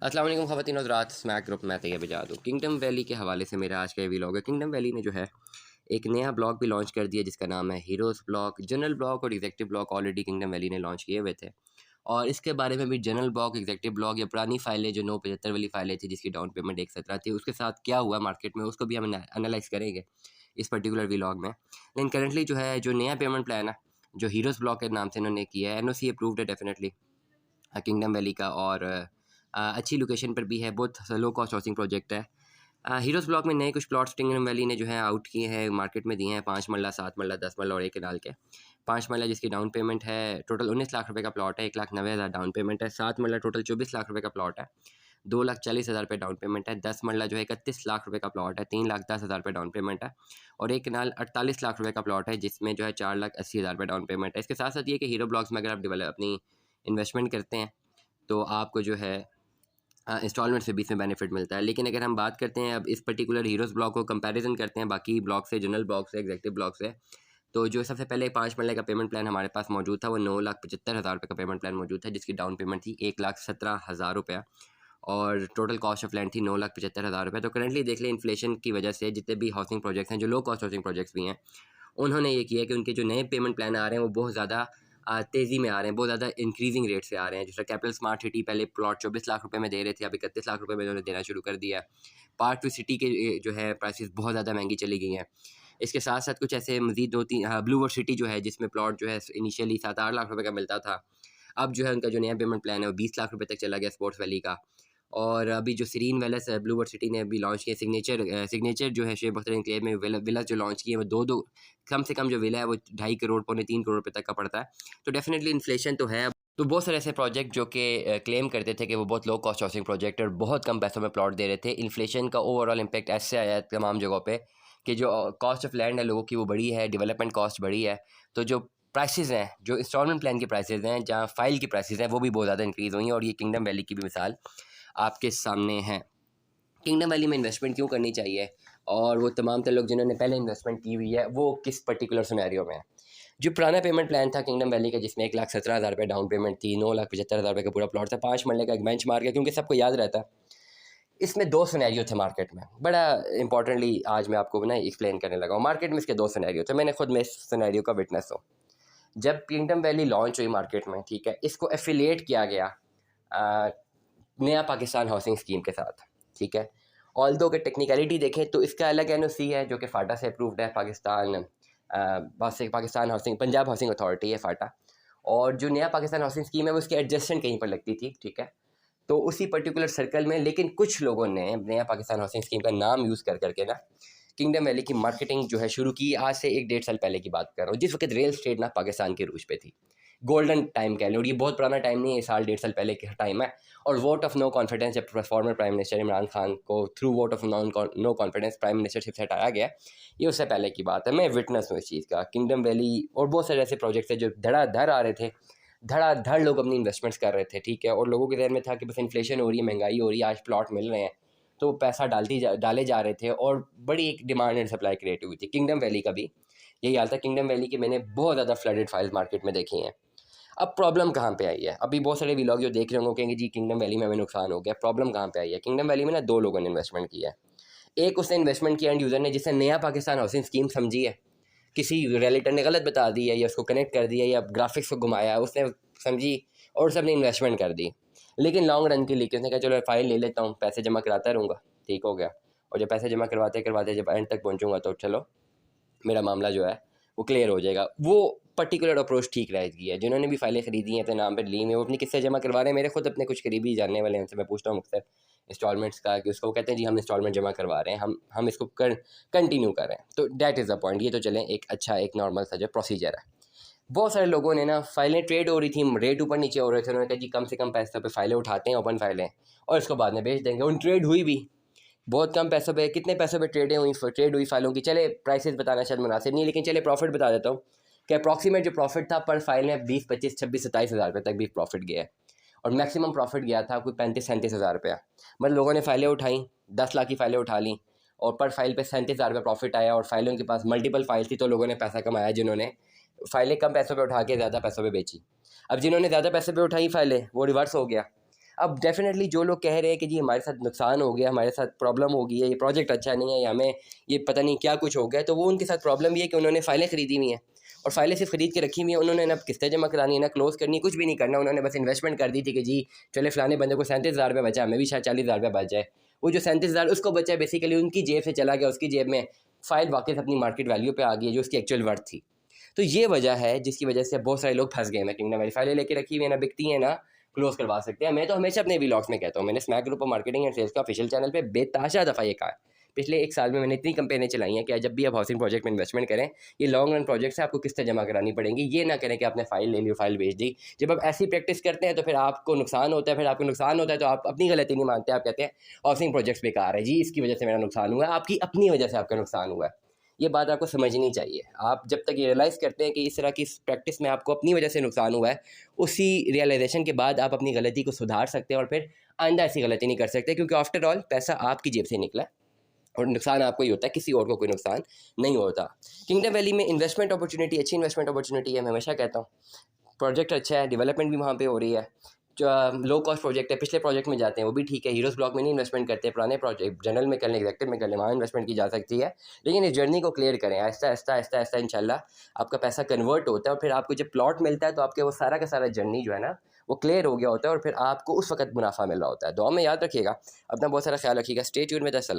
अस्सलाम वालेकुम ख़वातीन हज़रात, स्मैक ग्रुप में तैयब इजाद हूँ। किंगडम वैली के हवाले से मेरा आज का ये व्लॉग है। किंगडम वैली ने जो है एक नया ब्लॉग भी लॉन्च कर दिया जिसका नाम है हीरोज़ ब्लॉग। जनरल ब्लॉग और executive blog already kingdom valley ने लॉन्च किए हुए थे, और इसके बारे में भी जनरल ब्लॉग, एग्जेक्टिव ब्लॉग या पुरानी फाइलें जो 975 वाली फाइलें थी जिसकी डाउन पेमेंट 117 थी, उसके साथ क्या हुआ मार्केट में उसको भी हम एनालाइज करेंगे इस पर्टिकुलर व्लॉग में। लेकिन करंटली जो है जो नया पेमेंट प्लान है जो हीरोज़ ब्लॉग के नाम से इन्होंने किया है, NOC अप्रूव्ड है डेफिनेटली किंगडम वैली का, और अच्छी लोकेशन पर भी है, बहुत लो कॉस्ट हाउसिंग प्रोजेक्ट है। हीरोज़ ब्लॉक में नए कुछ प्लॉट्स किंगडम वैली ने जो है आउट किए हैं, मार्केट में दिए हैं 5 मरला, 7 मरला, 10 मरला और 1 कनाल के। 5 मरला जिसकी डाउन पेमेंट है टोटल 19 लाख रुपए का प्लॉट है, 1,90,000 डाउन पेमेंट है। 7 मरला टोटल 24 लाख रुपए का प्लॉट है, 2,40,000 रुपये डाउन पेमेंट है। 10 मरला जो है 31 लाख रुपए का प्लॉट है, 3,10,000 रुपये डाउन पेमेंट है। और 1 कनाल 48 लाख रुपए का प्लॉट है जिसमें जो है 4,80,000 रुपये डाउन पेमेंट है। इसके साथ साथ ये कि हीरो ब्लॉक्स में अगर आप अपनी इन्वेस्टमेंट करते हैं तो आपको जो है इंस्टॉलमेंट से भी इसमें बेनिफिट मिलता है। लेकिन अगर हम बात करते हैं अब इस पर्टिकुलर हीरोज़ ब्लॉक को कंपैरिजन करते हैं बाकी ब्लॉक से, जनरल ब्लॉक से, एग्जेक्टिव ब्लॉक से, तो जो सबसे पहले 5 मरले का पेमेंट प्लान हमारे पास मौजूद था वो 9,75,000 रुपये का पेमेंट प्लान मौजूद था जिसकी डाउन पेमेंट थी 1,17,000 रुपया, और टोटल कॉस्ट ऑफ लैंड थी 9,75,000 रुपये। तो करंटली देख लें इन्फ्लेशन की वजह से जितने भी हाउसिंग प्रोजेक्ट्स हैं, जो लो कॉस्ट हाउसिंग प्रोजेक्ट्स भी हैं, उन्होंने ये किया कि उनके जो नए पेमेंट प्लान आ रहे हैं वो बहुत ज़्यादा तेज़ी में आ रहे हैं, बहुत ज़्यादा इंक्रीजिंग रेट से आ रहे हैं। जैसे कैपिटल स्मार्ट सिटी पहले प्लॉट 24 लाख रुपए में दे रहे थे, अब 31 लाख रुपए में उन्होंने देना शुरू कर दिया है। पार्ट टू सिटी के जो है प्राइसेस बहुत ज़्यादा महंगी चली गई हैं। इसके साथ साथ कुछ ऐसे मज़ीद 2-3 ब्लू वर्ड सिटी जो है जिसमें प्लॉट जो है इनिशियली 7-8 लाख रुपए का मिलता था, अब जो है उनका जो नया पेमेंट प्लान है वो 20 लाख रुपए तक चला गया स्पोर्ट्स वैली का। और अभी जो सीरीन विलास ब्लू वर्ड सिटी ने अभी लॉन्च किया, सिग्नेचर जो है शेख बख्तर एन्क्लेव में विला जो लॉन्च किए वो दो कम से कम जो विला है वो 2.5 करोड़ पौने 3 करोड़ रुपये तक का पड़ता है। तो डेफिनेटली इन्फ्लेशन तो है। तो बहुत सारे ऐसे प्रोजेक्ट जो कि क्लेम करते थे कि वो बहुत लो कॉस्ट हाउसिंग प्रोजेक्ट और बहुत कम पैसों में प्लॉट दे रहे थे, इन्फ्लेशन का ओवरऑल इम्पैक्ट ऐसे आया है तमाम जगहों पे कि जो कॉस्ट ऑफ लैंड है लोगों की वो बड़ी है, डेवलपमेंट कॉस्ट बड़ी है, तो जो प्राइसेस हैं, जो इंस्टॉलमेंट प्लान की प्राइसेस हैं, जहाँ फाइल की प्राइसेस हैं, वो भी बहुत ज़्यादा इंक्रीज़ हुई हैं। और ये किंगडम वैली की भी मिसाल आपके सामने है। किंगडम वैली में इन्वेस्टमेंट क्यों करनी चाहिए, और वो तमाम लोग जिन्होंने पहले इन्वेस्टमेंट की हुई है वो किस पर्टिकुलर सिनेरियो में है। जो पुराना पेमेंट प्लान था किंगडम वैली का जिसमें 1,17,000 रुपये डाउन पेमेंट थी, 9,75,000 रुपये का पूरा प्लॉट था, 5 मरले का एक बेंच मार्क है क्योंकि सबको याद रहता है। इसमें 2 सिनेरियो थे मार्केट में, बड़ा इंपॉर्टेंटली आज मैं आपको ना एक्सप्लेन करने लगा हूँ। मार्केट में इसके 2 सिनेरियो थे, मैंने खुद में इस सिनेरियो का विटनेस हूँ। जब किंगडम वैली लॉन्च हुई मार्केट में, ठीक है, इसको एफिलिएट किया गया नया पाकिस्तान हाउसिंग स्कीम के साथ, ठीक है। ऑल्दो के टेक्निकलिटी देखें तो इसका अलग NOC है जो कि फाटा से अप्रूव्ड है, Pakistan housing, Punjab housing authority है फाटा, और जो नया पाकिस्तान हाउसिंग स्कीम है वो उसकी एडजस्टेंट कहीं पर लगती थी, ठीक है। तो उसी पर्टिकुलर सर्कल में लेकिन कुछ लोगों ने नया पाकिस्तान हाउसिंग स्कीम का नाम यूज़ कर करके ना किंगडम वैली की मार्केटिंग जो है शुरू की। आज से 1-1.5 साल पहले की बात कर रहा हूँ, जिस वक्त रियल स्टेट ना पाकिस्तान के रूज पे थी, गोल्डन टाइम कह लें, और ये बहुत पुराना टाइम नहीं है, साल 1.5 साल पहले का टाइम है। और वोट ऑफ नो कॉन्फिडेंस जब former prime minister Imran Khan को through vote of no confidence prime ministership से हटाया गया, ये उससे पहले की बात है। मैं विटनेस हूँ इस चीज़ का। किंगडम वैली और बहुत सारे ऐसे प्रोजेक्ट्स हैं जो धड़ाधड़ आ रहे थे, धड़ाधड़ लोग अपनी इन्वेस्टमेंट्स कर रहे थे, ठीक है। और लोगों के ज़हन में था कि बस इन्फ्लेशन हो रही है, महंगाई हो रही है, आज प्लॉट मिल रहे हैं, तो पैसा डाले जा रहे थे, और बड़ी एक डिमांड एंड सप्लाई क्रिएट हुई थी। किंगडम वैली का भी यही हाल था। किंगडम वैली की मैंने बहुत ज़्यादा फ्लडेड फाइल्स मार्केट में देखी हैं। अब प्रॉब्लम कहाँ पे आई है, अभी बहुत सारे व्लॉग जो देख रहे होंगे कहेंगे जी किंगडम वैली में हमें नुकसान हो गया। प्रॉब्लम कहाँ पे आई है, किंगडम वैली में ना 2 लोगों ने इन्वेस्टमेंट किया है। एक उसने इन्वेस्टमेंट किया एंड यूज़र ने, जिसने नया पाकिस्तान हाउसिंग स्कीम समझी है, किसी रिलेटर ने गलत बता दी है या उसको कनेक्ट कर दिया या ग्राफिक्स को घुमाया, उसने समझी और सबने इन्वेस्टमेंट कर दी। लेकिन लॉन्ग रन के लिए उसने कहा चलो फाइल ले लेता हूँ, पैसे जमा कराता रहूँगा, ठीक हो गया। और जब पैसे जमा करवाते करवाते जब एंड तक पहुँचूँगा तो चलो मेरा मामला जो है वो क्लियर हो जाएगा। वो पर्टिकुलर अप्रोच ठीक रहेगी है। जिन्होंने भी फाइलें खरीदी हैं अपने नाम पर ली हैं, वो अपनी किस्से जमा करवा रहे हैं। मेरे खुद अपने कुछ करीबी जानने वाले हैं, उनसे मैं पूछता हूँ अक्सर इंस्टॉलमेंट्स का कि उसको कहते हैं जी हम इंस्टॉलमेंट जमा करवा रहे हैं, हम इसको कंटिन्यू कर रहे हैं। तो डैट इज़ द पॉइंट। ये तो चलें एक अच्छा एक नॉर्मल सा जो प्रोसीजर है। बहुत सारे लोगों ने ना फाइलें ट्रेड हो रही थी, रेट ऊपर नीचे हो रहे थे, उन्होंने कहा जी कम से कम पैसे पे फाइलें उठाते हैं, ओपन फाइलें, और इसको बाद में बेच देंगे। उन ट्रेड हुई भी बहुत कम पैसों पे, कितने पैसों पे ट्रेड हुई फाइलों की, चले प्राइसेस बताना शायद मुनासिब नहीं, लेकिन चले प्रॉफिट बता देता हूँ कि अप्रॉक्सीमेट जो प्रॉफिट था पर फाइल में 20, 25, 26, 27 हज़ार रुपये तक भी प्रॉफिट गया है, और मैक्सिमम प्रॉफिट गया था कोई 35-37 हज़ार रुपया। मतलब लोगों ने फाइलें उठाई, 10 लाख की फाइलें उठा ली, और पर फाइल पे 37 हज़ार रुपये प्रॉफिट आया, और फाइलों के पास मल्टीपल फाइल थी, तो लोगों ने पैसा कमाया जिन्होंने फाइलें कम पैसों पे उठा के ज़्यादा पैसों पे बेची। अब जिन्होंने ज़्यादा पैसे पे उठाई फाइलें वो रिवर्स हो गया। अब डेफिनेटली जो लोग कह रहे हैं कि जी हमारे साथ नुकसान हो गया, हमारे साथ प्रॉब्लम हो गई है, ये प्रोजेक्ट अच्छा नहीं है, या हमें ये पता नहीं क्या कुछ हो गया, तो वो उनके साथ प्रॉब्लम ये है कि उन्होंने फ़ाइलें ख़रीदी हुई हैं और फाइलें सिर्फ खरीद के रखी हुई हैं, उन्होंने ना किस्तें जमा करानी है, ना क्लोज़ करनी, कुछ भी नहीं करना, उन्होंने बस इन्वेस्टमेंट कर दी थी कि जी चले फलाने बंदे को 37,000 रुपये बचा, हमें भी शायद 40,000 रुपये बच जाए। वो जो 37,000 उसको बचा है बेसिकली उनकी जेब से चला गया, उसकी जेब में फ़ाइल वापस अपनी मार्केट वैल्यू पे आ गई है जो उसकी एक्चुअल वर्थ थी। तो ये वजह है जिसकी वजह से बहुत सारे लोग फंस गए हैं। किंगडम वाली फाइलें लेके रखी हुई है, ना बिकती हैं, ना क्लोज करवा सकते हैं। मैं तो हमेशा अपने व्लॉग्स में कहता हूँ, मैंने Smack group of marketing and sales का ऑफिशियल चैनल पे बेताशा दफ़ा ये कहा है। पिछले 1 साल में मैंने इतनी कंपेनें चलाई हैं कि जब भी आप हाउसिंग प्रोजेक्ट में इन्वेस्टमेंट करें, ये लॉन्ग रन प्रोजेक्ट्स है, आपको किस्तें जमा करानी पड़ेंगी। ये ना करें कि आपने फाइल ले ली, फाइल भेज दी। जब आप ऐसी प्रैक्टिस करते हैं तो फिर आपको नुकसान होता है, फिर आपको नुकसान होता है तो आप अपनी गलती नहीं मानते, आप कहते हैं हाउसिंग प्रोजेक्ट्स बेकार है जी, इसकी वजह से मेरा नुकसान हुआ है। आपकी अपनी वजह से आपका नुकसान हुआ है। ये बात आपको समझनी चाहिए। आप जब तक ये रियलाइज़ करते हैं कि इस तरह की प्रैक्टिस में आपको अपनी वजह से नुकसान हुआ है, उसी रियलाइजेशन के बाद आप अपनी गलती को सुधार सकते हैं और फिर आइंदा ऐसी गलती नहीं कर सकते, क्योंकि आफ्टर ऑल पैसा आपकी जेब से निकला है और नुकसान आपको ही होता है, किसी और को कोई नुकसान नहीं होता। किंगडम वैली में इन्वेस्टमेंट अपॉर्चुनिटी अच्छी इन्वेस्टमेंट अपॉर्चुनिटी है, मैं हमेशा कहता हूँ। प्रोजेक्ट अच्छा है, डेवलपमेंट भी वहाँ पे हो रही है। जो लो कॉस्ट प्रोजेक्ट है, पिछले प्रोजेक्ट में जाते हैं वो भी ठीक है, हीरोज़ ब्लॉक में नहीं इन्वेस्टमेंट करते, पुराने प्रोजेक्ट जनरल में कर लें, एग्जेक्टिव में कर लें, वहाँ इन्वेस्टमेंट की जा सकती है। लेकिन इस जर्नी को क्लियर करें, आहिस्ता आहिस्ता आहिस्ता आहिस्ता इंशाल्लाह आपका पैसा कन्वर्ट होता है और फिर आपको जब प्लॉट मिलता है तो आपके वो सारा का सारा जर्नी जो है ना वो क्लियर हो गया होता है और फिर आपको उस वक्त मुनाफा मिल रहा होता है। दुआ में याद रखिएगा, अपना बहुत सारा ख्याल रखिएगा। Stay tuned with us.